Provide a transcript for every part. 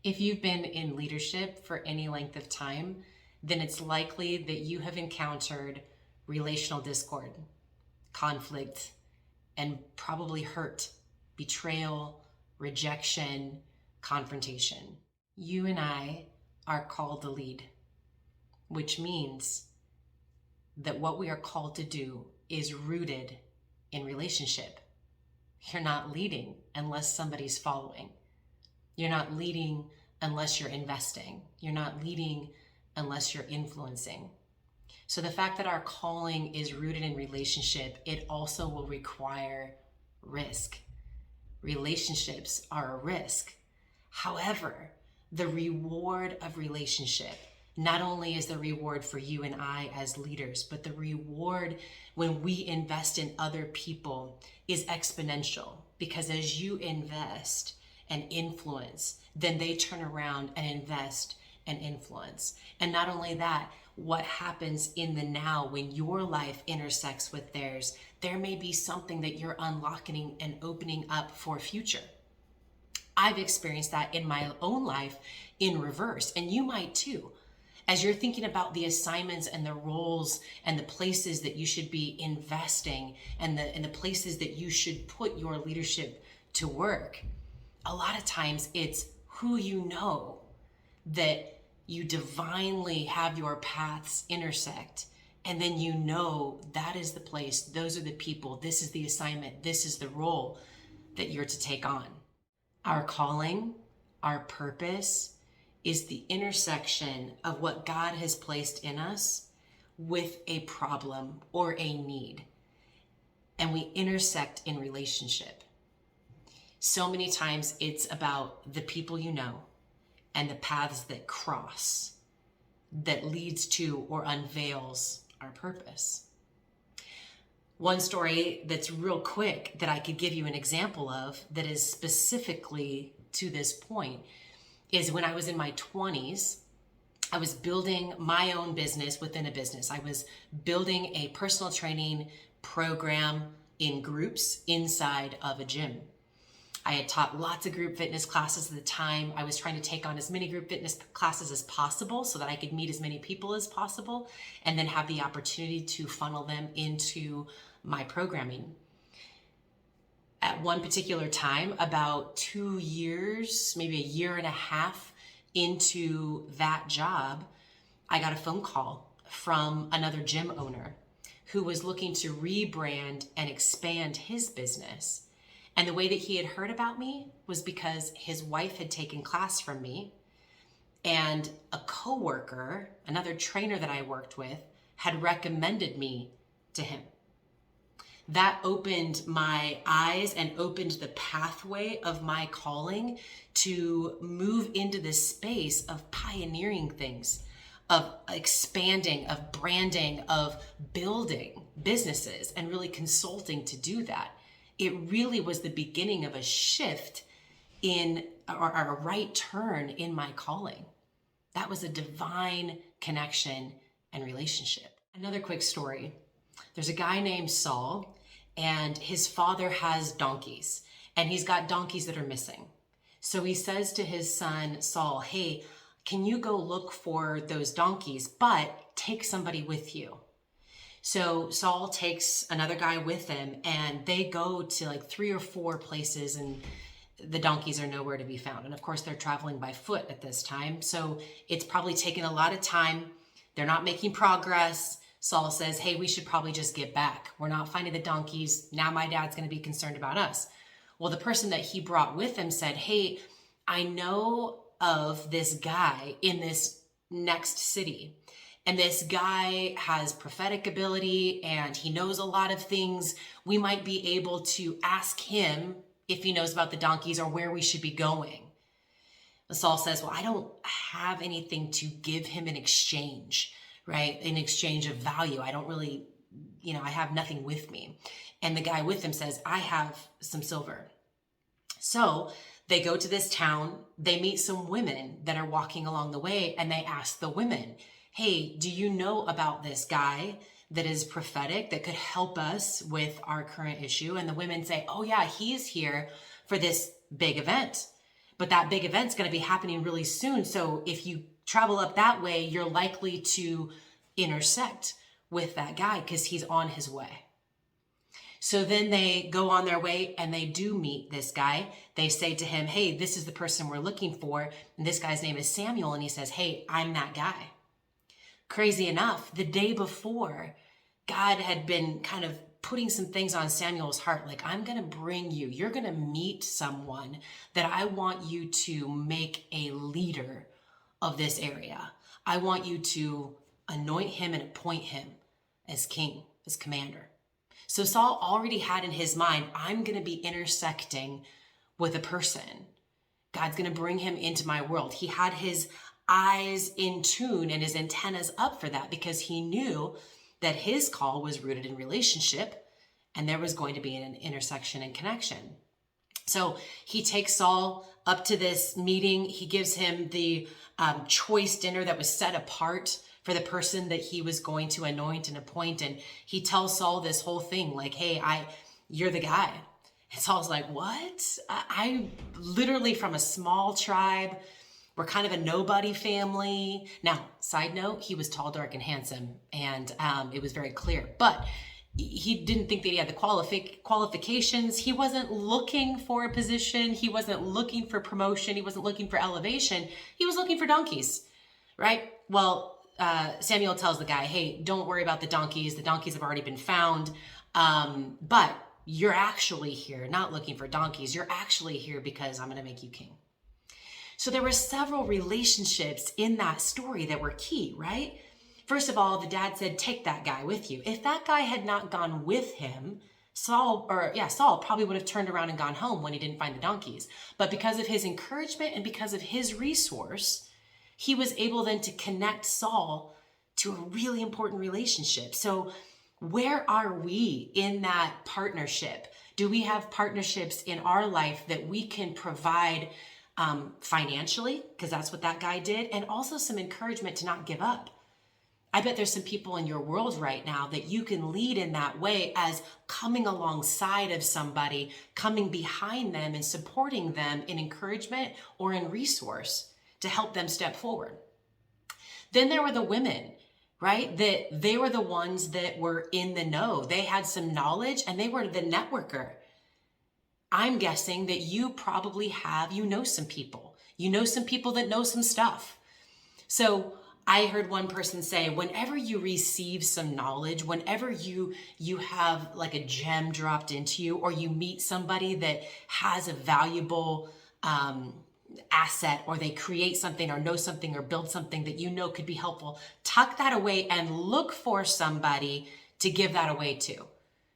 If you've been in leadership for any length of time, then it's likely that you have encountered relational discord, conflict, and probably hurt, betrayal, rejection, confrontation. You and I are called to lead, which means that what we are called to do is rooted in relationship. You're not leading unless somebody's following. You're not leading unless you're investing. You're not leading unless you're influencing. So the fact that our calling is rooted in relationship, it also will require risk. Relationships are a risk. However, the reward of relationship not only is the reward for you and I as leaders, but the reward when we invest in other people is exponential, because as you invest and influence, then they turn around and invest and influence. And not only that, what happens in the now when your life intersects with theirs, there may be something that you're unlocking and opening up for future. I've experienced that in my own life in reverse, and you might too. As you're thinking about the assignments and the roles and the places that you should be investing and the places that you should put your leadership to work, a lot of times it's who you know that you divinely have your paths intersect. And then you know that is the place, those are the people, this is the assignment, this is the role that you're to take on. Our calling, our purpose is the intersection of what God has placed in us with a problem or a need. And we intersect in relationship. So many times it's about the people you know and the paths that cross that leads to or unveils our purpose. One story that's real quick that I could give you an example of that is specifically to this point is when I was in my 20s, I was building my own business within a business. I was building a personal training program in groups inside of a gym. I had taught lots of group fitness classes at the time. I was trying to take on as many group fitness classes as possible so that I could meet as many people as possible and then have the opportunity to funnel them into my programming. At one particular time, about 2 years, maybe a year and a half into that job, I got a phone call from another gym owner who was looking to rebrand and expand his business. And the way that he had heard about me was because his wife had taken class from me, and a coworker, another trainer that I worked with, had recommended me to him. That opened my eyes and opened the pathway of my calling to move into this space of pioneering things, of expanding, of branding, of building businesses and really consulting to do that. It really was the beginning of a shift in, or a right turn in my calling. That was a divine connection and relationship. Another quick story. There's a guy named Saul, and his father has donkeys, and he's got donkeys that are missing. So he says to his son, Saul, hey, can you go look for those donkeys, but take somebody with you? So Saul takes another guy with him, and they go to like 3 or 4 places, and the donkeys are nowhere to be found. And of course, they're traveling by foot at this time. So it's probably taken a lot of time. They're not making progress. Saul says, hey, we should probably just get back. We're not finding the donkeys. Now my dad's going to be concerned about us. Well, the person that he brought with him said, hey, I know of this guy in this next city. And this guy has prophetic ability and he knows a lot of things. We might be able to ask him if he knows about the donkeys or where we should be going. Saul says, well, I don't have anything to give him in exchange, right? In exchange of value. I don't really, I have nothing with me. And the guy with him says, I have some silver. So they go to this town, they meet some women that are walking along the way, and they ask the women, hey, do you know about this guy that is prophetic that could help us with our current issue? And the women say, oh yeah, he's here for this big event. but that big event's going to be happening really soon. So if you travel up that way, you're likely to intersect with that guy because he's on his way. So then they go on their way and they do meet this guy. They say to him, hey, this is the person we're looking for. And this guy's name is Samuel. And he says, hey, I'm that guy. Crazy enough, the day before, God had been kind of putting some things on Samuel's heart. Like, I'm going to bring you, you're going to meet someone that I want you to make a leader of this area. I want you to anoint him and appoint him as king, as commander. So Saul already had in his mind, I'm going to be intersecting with a person. God's going to bring him into my world. He had his eyes in tune and his antennas up for that because he knew that his call was rooted in relationship and there was going to be an intersection and connection. So he takes Saul up to this meeting. He gives him the choice dinner that was set apart for the person that he was going to anoint and appoint. And he tells Saul this whole thing like, hey, you're the guy. And Saul's like, what? I literally from a small tribe. We're kind of a nobody family. Now, side note, he was tall, dark, and handsome, and it was very clear. But he didn't think that he had the qualifications. He wasn't looking for a position. He wasn't looking for promotion. He wasn't looking for elevation. He was looking for donkeys, right? Well, Samuel tells the guy, hey, don't worry about the donkeys. The donkeys have already been found. But you're actually here, not looking for donkeys. You're actually here because I'm going to make you king. So there were several relationships in that story that were key, right? First of all, the dad said, take that guy with you. If that guy had not gone with him, Saul probably would have turned around and gone home when he didn't find the donkeys. But because of his encouragement and because of his resource, he was able then to connect Saul to a really important relationship. So where are we in that partnership? Do we have partnerships in our life that we can provide financially, because that's what that guy did, and also some encouragement to not give up? I bet there's some people in your world right now that you can lead in that way as coming alongside of somebody, coming behind them and supporting them in encouragement or in resource to help them step forward. Then there were the women, right? That they were the ones that were in the know. They had some knowledge and they were the networker. I'm guessing that you probably know some people. You know some people that know some stuff. So I heard one person say, whenever you receive some knowledge, whenever you have like a gem dropped into you, or you meet somebody that has a valuable asset, or they create something or know something or build something that you know could be helpful, tuck that away and look for somebody to give that away to.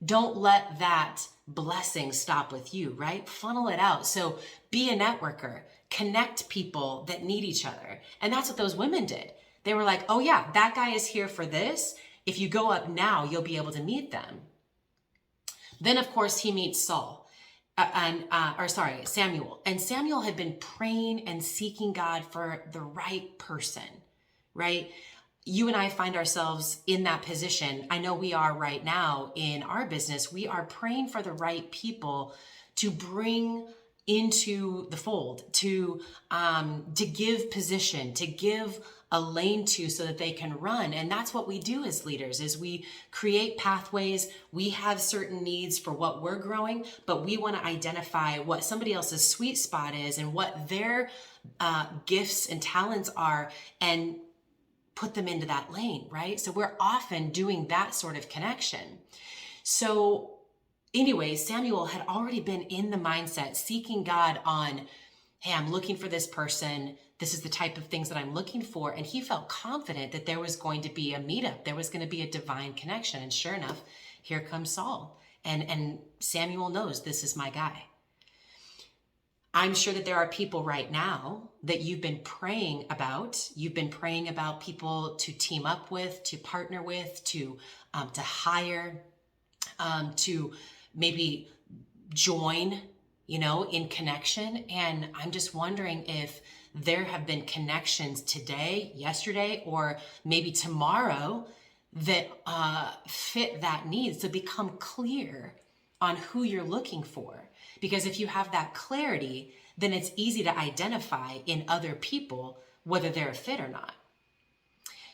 Don't let that blessing stop with you, right? Funnel it out. So be a networker, connect people that need each other. And that's what those women did. They were like, oh yeah, that guy is here for this. If you go up now, you'll be able to meet them. Then of course he meets Samuel. And Samuel had been praying and seeking God for the right person, right? You and I find ourselves in that position. I know we are right now in our business. We are praying for the right people to bring into the fold, to give position, to give a lane to, so that they can run. And that's what we do as leaders, is we create pathways. We have certain needs for what we're growing, but we want to identify what somebody else's sweet spot is and what their gifts and talents are, and put them into that lane, right? So we're often doing that sort of connection. So anyway, Samuel had already been in the mindset, seeking God on, hey, I'm looking for this person. This is the type of things that I'm looking for. And he felt confident that there was going to be a meetup. There was going to be a divine connection. And sure enough, here comes Saul. And Samuel knows, this is my guy. I'm sure that there are people right now that you've been praying about. You've been praying about people to team up with, to partner with, to hire, to maybe join, in connection. And I'm just wondering if there have been connections today, yesterday, or maybe tomorrow that fit that need. So become clear on who you're looking for. Because if you have that clarity, then it's easy to identify in other people whether they're a fit or not.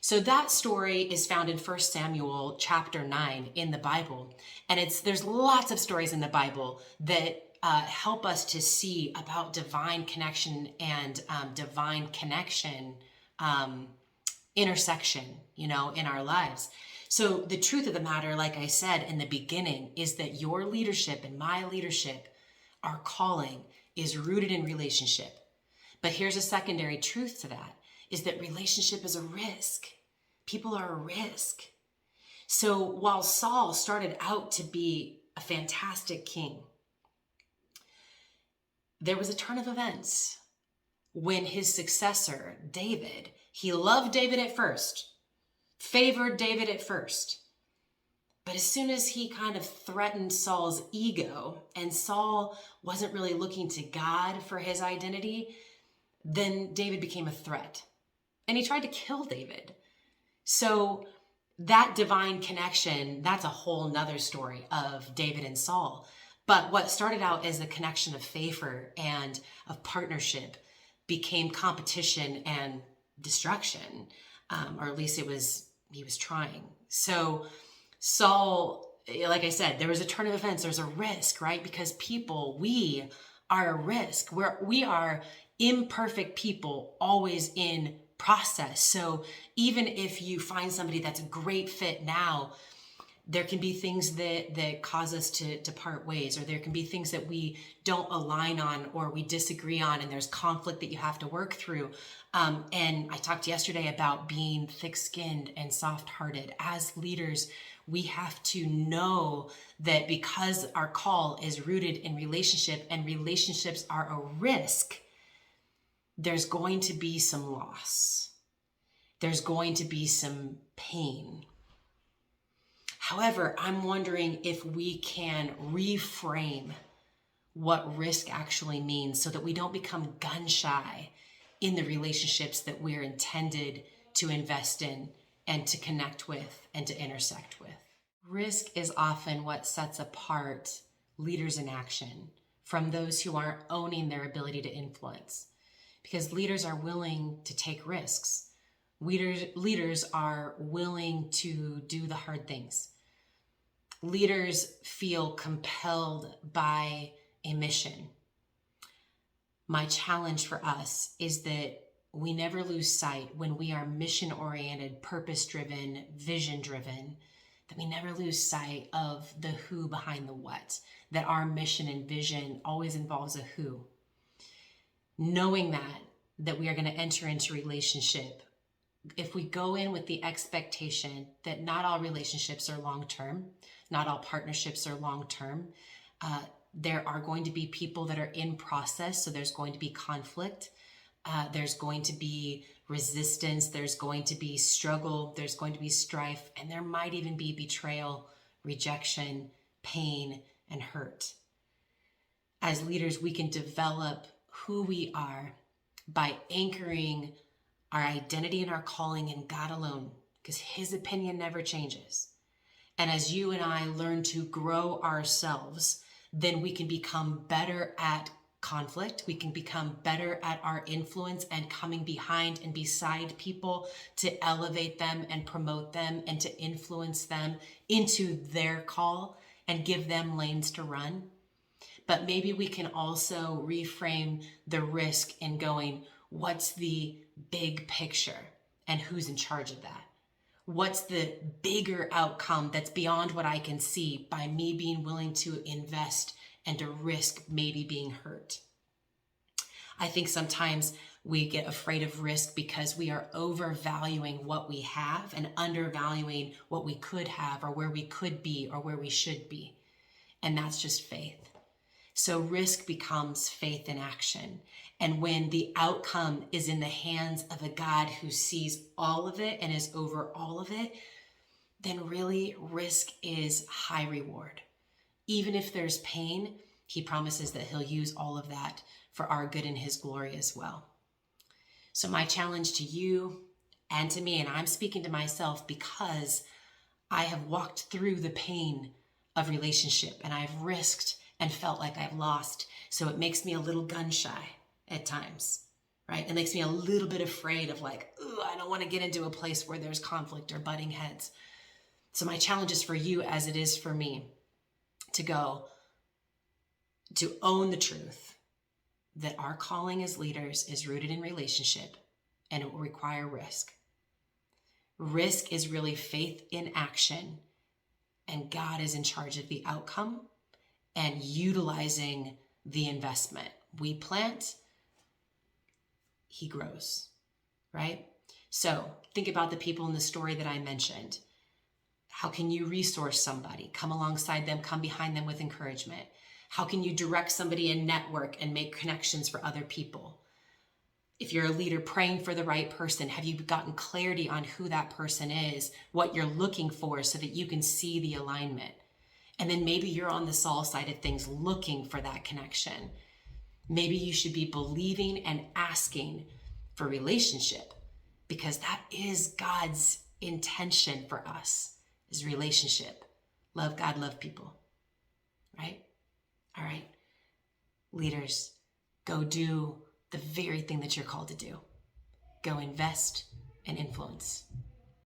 So that story is found in 1 Samuel chapter 9 in the Bible. And there's lots of stories in the Bible that help us to see about divine connection and divine connection intersection, in our lives. So the truth of the matter, like I said in the beginning, is that your leadership and my leadership, our calling, is rooted in relationship. But here's a secondary truth to that, is that relationship is a risk. People are a risk. So while Saul started out to be a fantastic king, there was a turn of events when his successor, David, he loved David at first, favored David at first. But as soon as he kind of threatened Saul's ego and Saul wasn't really looking to God for his identity, then David became a threat. And he tried to kill David. So that divine connection, that's a whole nother story of David and Saul. But what started out as a connection of favor and of partnership became competition and destruction, or at least he was trying. So Saul, like I said, there was a turn of events. There's a risk, right? Because people, we are a risk. We are imperfect people, always in process. So even if you find somebody that's a great fit now, there can be things that cause us to part ways, or there can be things that we don't align on or we disagree on, and there's conflict that you have to work through. And I talked yesterday about being thick-skinned and soft-hearted. As leaders, we have to know that because our call is rooted in relationship and relationships are a risk, there's going to be some loss. There's going to be some pain. However, I'm wondering if we can reframe what risk actually means so that we don't become gun shy in the relationships that we're intended to invest in and to connect with and to intersect with. Risk is often what sets apart leaders in action from those who aren't owning their ability to influence, because leaders are willing to take risks. Leaders are willing to do the hard things. Leaders feel compelled by a mission. My challenge for us is that we never lose sight when we are mission-oriented, purpose-driven, vision-driven, that we never lose sight of the who behind the what, that our mission and vision always involves a who. Knowing that we are going to enter into relationship, if we go in with the expectation that not all relationships are long-term, not all partnerships are long-term, there are going to be people that are in process, so there's going to be conflict, there's going to be resistance, there's going to be struggle, there's going to be strife, and there might even be betrayal, rejection, pain, and hurt. As leaders, we can develop who we are by anchoring our identity and our calling in God alone, because His opinion never changes. And as you and I learn to grow ourselves, then we can become better at conflict. We can become better at our influence and coming behind and beside people to elevate them and promote them and to influence them into their call and give them lanes to run. But maybe we can also reframe the risk in going, what's the big picture and who's in charge of that? What's the bigger outcome that's beyond what I can see by me being willing to invest and to risk maybe being hurt? I think sometimes we get afraid of risk because we are overvaluing what we have and undervaluing what we could have or where we could be or where we should be. And that's just faith. So risk becomes faith in action. And when the outcome is in the hands of a God who sees all of it and is over all of it, then really risk is high reward. Even if there's pain, He promises that He'll use all of that for our good and His glory as well. So my challenge to you and to me, and I'm speaking to myself because I have walked through the pain of relationship and I've risked and felt like I've lost. So it makes me a little gun shy at times, right? It makes me a little bit afraid of like, ooh, I don't want to get into a place where there's conflict or butting heads. So my challenge is for you, as it is for me, to own the truth that our calling as leaders is rooted in relationship, and it will require risk. Risk is really faith in action, and God is in charge of the outcome and utilizing the investment. We plant, he grows, right? So think about the people in the story that I mentioned. How can you resource somebody? Come alongside them, come behind them with encouragement. How can you direct somebody in network and make connections for other people? If you're a leader praying for the right person, have you gotten clarity on who that person is, what you're looking for so that you can see the alignment? And then maybe you're on the Saul side of things looking for that connection. Maybe you should be believing and asking for relationship, because that is God's intention for us, is relationship. Love God, love people, right? All right, leaders, go do the very thing that you're called to do. Go invest and influence.